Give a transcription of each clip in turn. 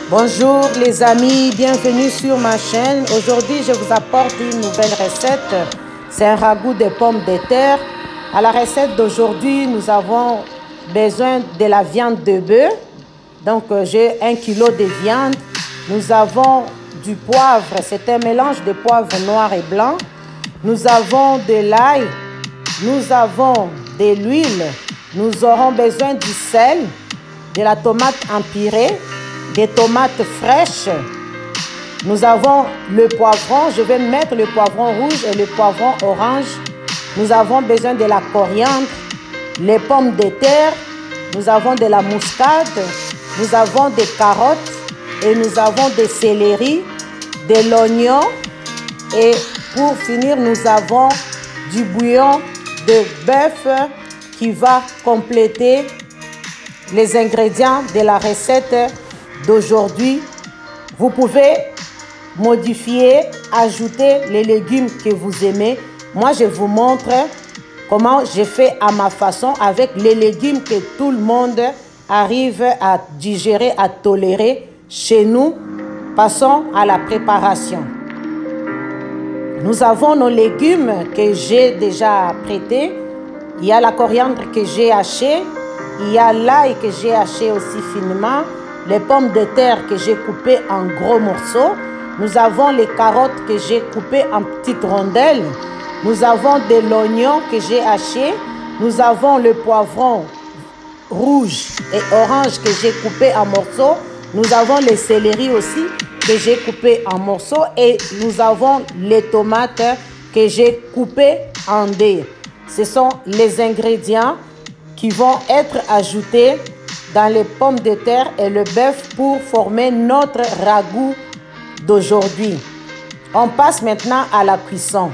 Bonjour les amis, bienvenue sur ma chaîne. Aujourd'hui, je vous apporte une nouvelle recette. C'est un ragoût de pommes de terre. À la recette d'aujourd'hui, nous avons besoin de la viande de bœuf. Donc, j'ai 1 kg de viande. Nous avons du poivre, c'est un mélange de poivre noir et blanc. Nous avons de l'ail. Nous avons de l'huile. Nous aurons besoin du sel, de la tomate empirée, des tomates fraîches. Nous avons le poivron. Je vais mettre le poivron rouge et le poivron orange. Nous avons besoin de la coriandre, les pommes de terre. Nous avons de la muscade. Nous avons des carottes et nous avons des céleri, de l'oignon. Et pour finir, nous avons du bouillon de bœuf qui va compléter les ingrédients de la recette d'aujourd'hui. Vous pouvez modifier, ajouter les légumes que vous aimez. Moi, je vous montre comment je fais à ma façon avec les légumes que tout le monde arrive à digérer, à tolérer chez nous. Passons à la préparation. Nous avons nos légumes que j'ai déjà prêtés. Il y a la coriandre que j'ai hachée. Il y a l'ail que j'ai haché aussi finement. Les pommes de terre que j'ai coupées en gros morceaux. Nous avons les carottes que j'ai coupées en petites rondelles. Nous avons de l'oignon que j'ai haché. Nous avons le poivron rouge et orange que j'ai coupé en morceaux. Nous avons les céleri aussi que j'ai coupé en morceaux. Et nous avons les tomates que j'ai coupées en dés. Ce sont les ingrédients qui vont être ajoutés dans les pommes de terre et le bœuf pour former notre ragoût d'aujourd'hui. On passe maintenant à la cuisson.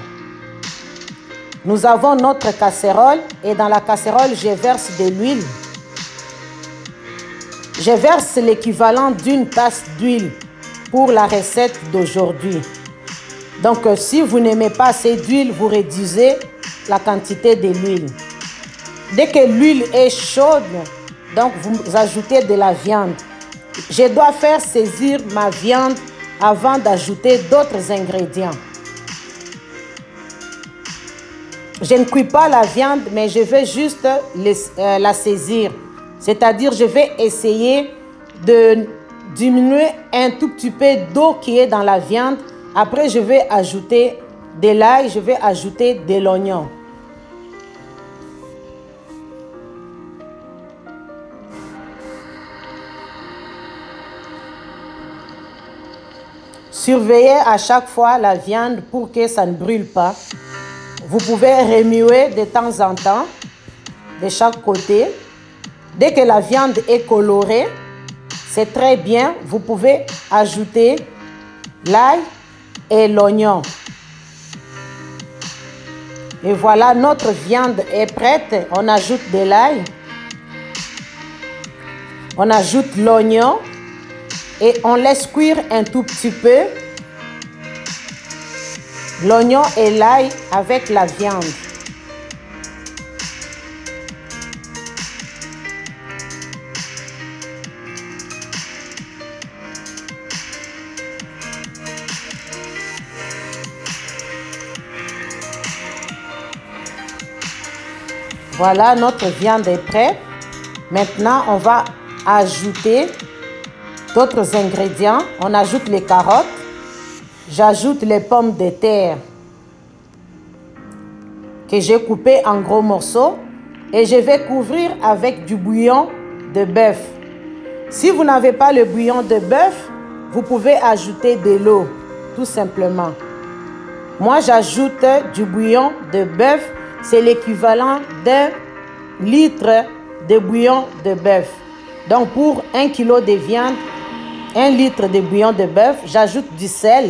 Nous avons notre casserole et dans la casserole, je verse de l'huile. Je verse l'équivalent d'une tasse d'huile pour la recette d'aujourd'hui. Donc, si vous n'aimez pas assez d'huile, vous réduisez la quantité de l'huile. Dès que l'huile est chaude, donc vous ajoutez de la viande. Je dois faire saisir ma viande avant d'ajouter d'autres ingrédients. Je ne cuis pas la viande, mais je vais juste la saisir. C'est-à-dire, je vais essayer de diminuer un tout petit peu d'eau qui est dans la viande. Après, je vais ajouter de l'ail, je vais ajouter de l'oignon. Surveillez à chaque fois la viande pour que ça ne brûle pas. Vous pouvez remuer de temps en temps, de chaque côté. Dès que la viande est colorée, c'est très bien. Vous pouvez ajouter l'ail et l'oignon. Et voilà, notre viande est prête. On ajoute de l'ail. On ajoute l'oignon. Et on laisse cuire un tout petit peu l'oignon et l'ail avec la viande. Voilà, notre viande est prête. Maintenant, on va ajouter d'autres ingrédients. On ajoute les carottes. J'ajoute les pommes de terre que j'ai coupées en gros morceaux. Et je vais couvrir avec du bouillon de bœuf. Si vous n'avez pas le bouillon de bœuf, vous pouvez ajouter de l'eau, tout simplement. Moi, j'ajoute du bouillon de bœuf. C'est l'équivalent d'1 litre de bouillon de bœuf. Donc, pour 1 kg de viande, 1 litre de bouillon de bœuf, j'ajoute du sel.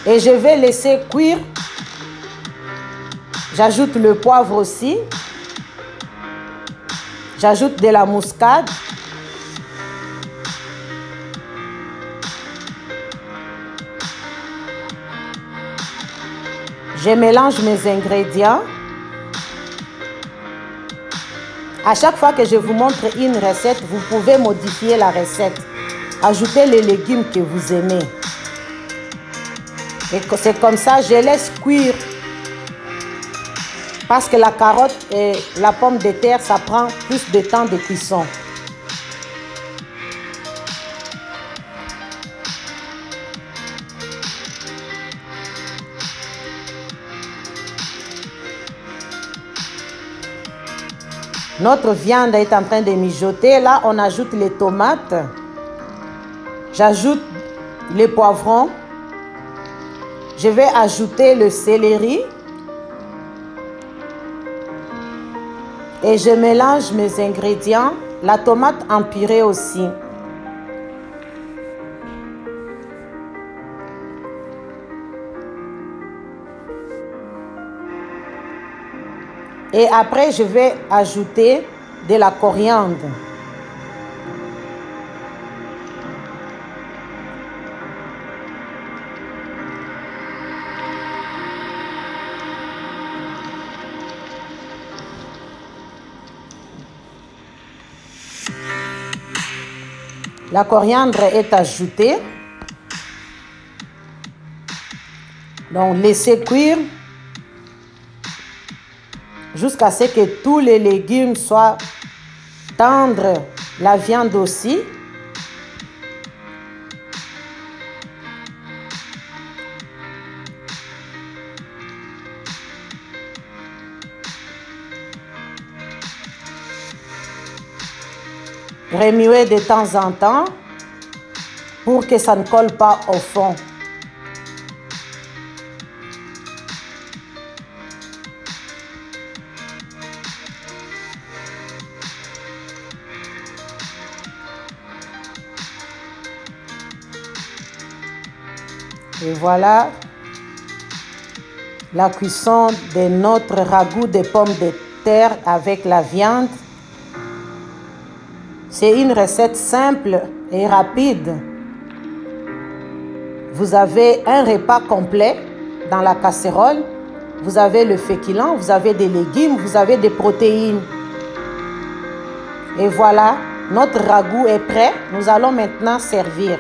Et je vais laisser cuire. J'ajoute le poivre aussi. J'ajoute de la muscade. Je mélange mes ingrédients. À chaque fois que je vous montre une recette, vous pouvez modifier la recette. Ajouter les légumes que vous aimez. Et c'est comme ça, je laisse cuire. Parce que la carotte et la pomme de terre, ça prend plus de temps de cuisson. Notre viande est en train de mijoter. Là, on ajoute les tomates. J'ajoute les poivrons. Je vais ajouter le céleri. Et je mélange mes ingrédients. La tomate en purée aussi. Et après, je vais ajouter de la coriandre. La coriandre est ajoutée. Donc, laissez cuire jusqu'à ce que tous les légumes soient tendres, la viande aussi. Remuer de temps en temps pour que ça ne colle pas au fond. Et voilà la cuisson de notre ragoût de pommes de terre avec la viande. C'est une recette simple et rapide. Vous avez un repas complet dans la casserole. Vous avez le féculent, vous avez des légumes, vous avez des protéines. Et voilà, notre ragoût est prêt. Nous allons maintenant servir.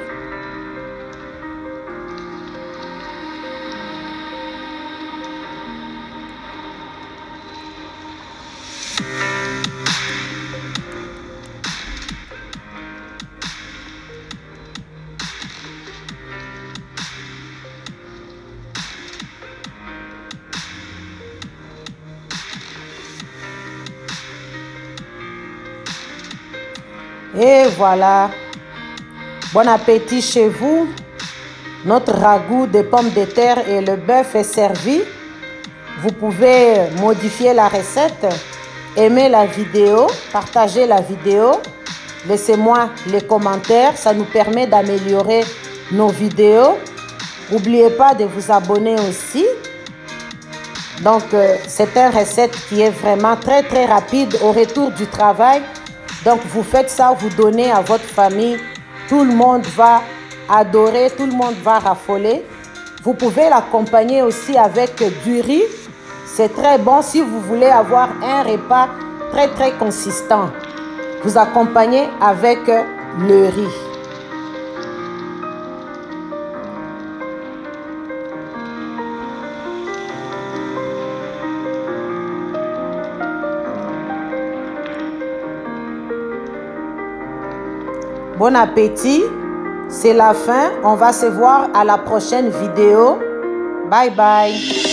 Et voilà, bon appétit chez vous. Notre ragoût de pommes de terre et le bœuf est servi. Vous pouvez modifier la recette, aimer la vidéo, partager la vidéo. Laissez-moi les commentaires, ça nous permet d'améliorer nos vidéos. N'oubliez pas de vous abonner aussi. Donc, c'est une recette qui est vraiment très très rapide au retour du travail. Donc, vous faites ça, vous donnez à votre famille. Tout le monde va adorer, tout le monde va raffoler. Vous pouvez l'accompagner aussi avec du riz. C'est très bon si vous voulez avoir un repas très très consistant. Vous accompagnez avec le riz. Bon appétit, c'est la fin. On va se voir à la prochaine vidéo. Bye bye.